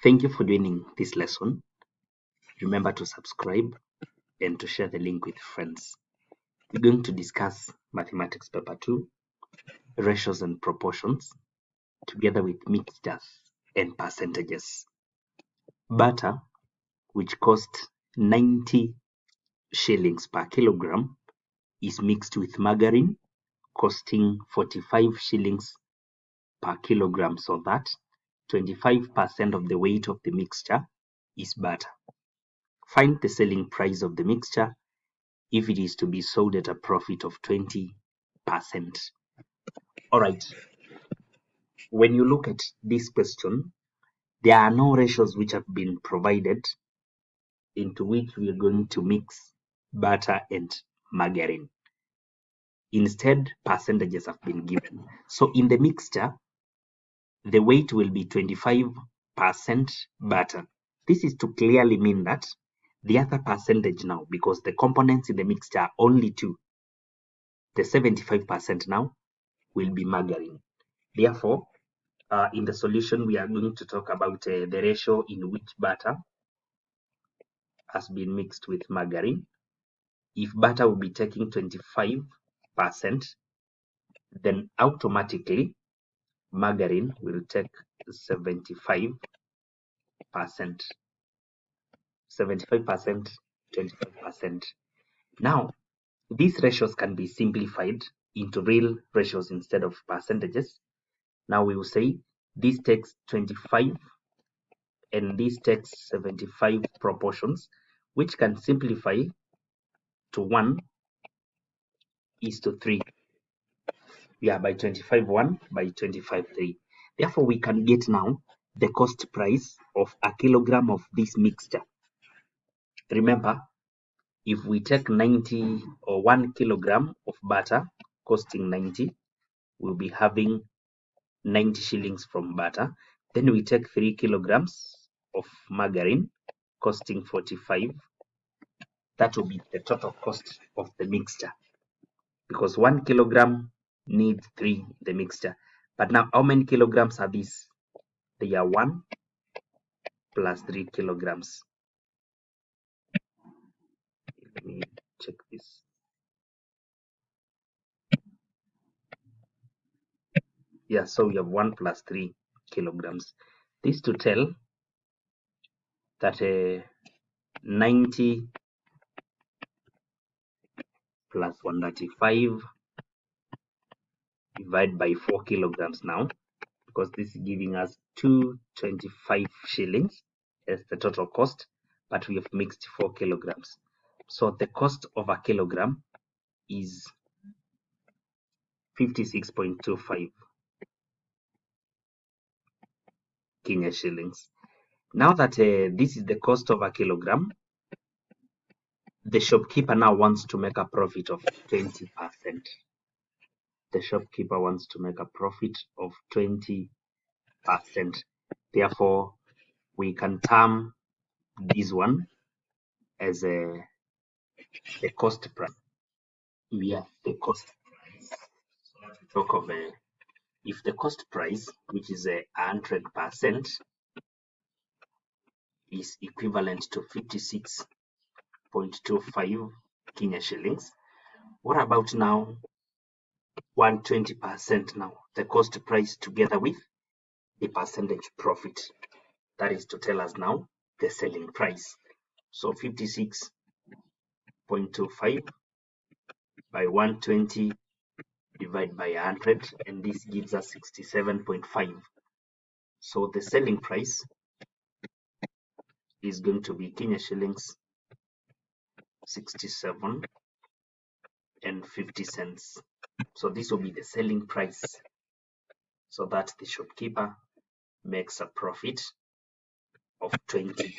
Thank you for joining this lesson. Remember to subscribe and to share the link with friends. We're going to discuss Mathematics Paper 2, ratios and proportions, together with mixtures and percentages. Butter, which costs 90 shillings per kilogram, is mixed with margarine, costing 45 shillings per kilogram, so that 25% of the weight of the mixture is butter. Find the selling price of the mixture if it is to be sold at a profit of 20%. All right. When you look at this question, there are no ratios which have been provided into which we are going to mix butter and margarine. Instead, percentages have been given. So in the mixture, the weight will be 25% butter. This is to clearly mean that the other percentage now, because the components in the mixture are only two, the 75% now will be margarine. Therefore, in the solution, we are going to talk about the ratio in which butter has been mixed with margarine. If butter will be taking 25%, then automatically margarine will take 75%. 75%, 25%. Now, these ratios can be simplified into real ratios instead of percentages. Now we will say this takes 25 and this takes 75 proportions, which can simplify to 1:3. Yeah, by 25 1 by 25 3. Therefore, we can get now the cost price of a kilogram of this mixture. Remember, if we take 90 or 1 kilogram of butter costing 90, we'll be having 90 shillings from butter. Then we take 3 kilograms of margarine costing 45. That will be the total cost of the mixture, because 1 kilogram needs 3 in the mixture. But now, how many kilograms are these? They are 1 plus 3 kilograms. Let me check this. Yeah, so we have 1 plus 3 kilograms. This to tell that 90 plus 135 divided by 4 kilograms now, because this is giving us 225 shillings as the total cost, but we have mixed 4 kilograms. So the cost of a kilogram is 56.25 Kenya shillings. Now that this is the cost of a kilogram, the shopkeeper now wants to make a profit of 20%. The shopkeeper wants to make a profit of 20%. Therefore, we can term this one as the cost price. Yeah, the cost price. So we talk of if the cost price, which is 100%, is equivalent to 56.25 Kenya shillings. What about now 120% now? The cost price together with the percentage profit. That is to tell us now the selling price. So 56.25 by 120 divided by 100, and this gives us 67.5. So the selling price is going to be Kenya shillings 67.50. So this will be the selling price, so that the shopkeeper makes a profit of 20%.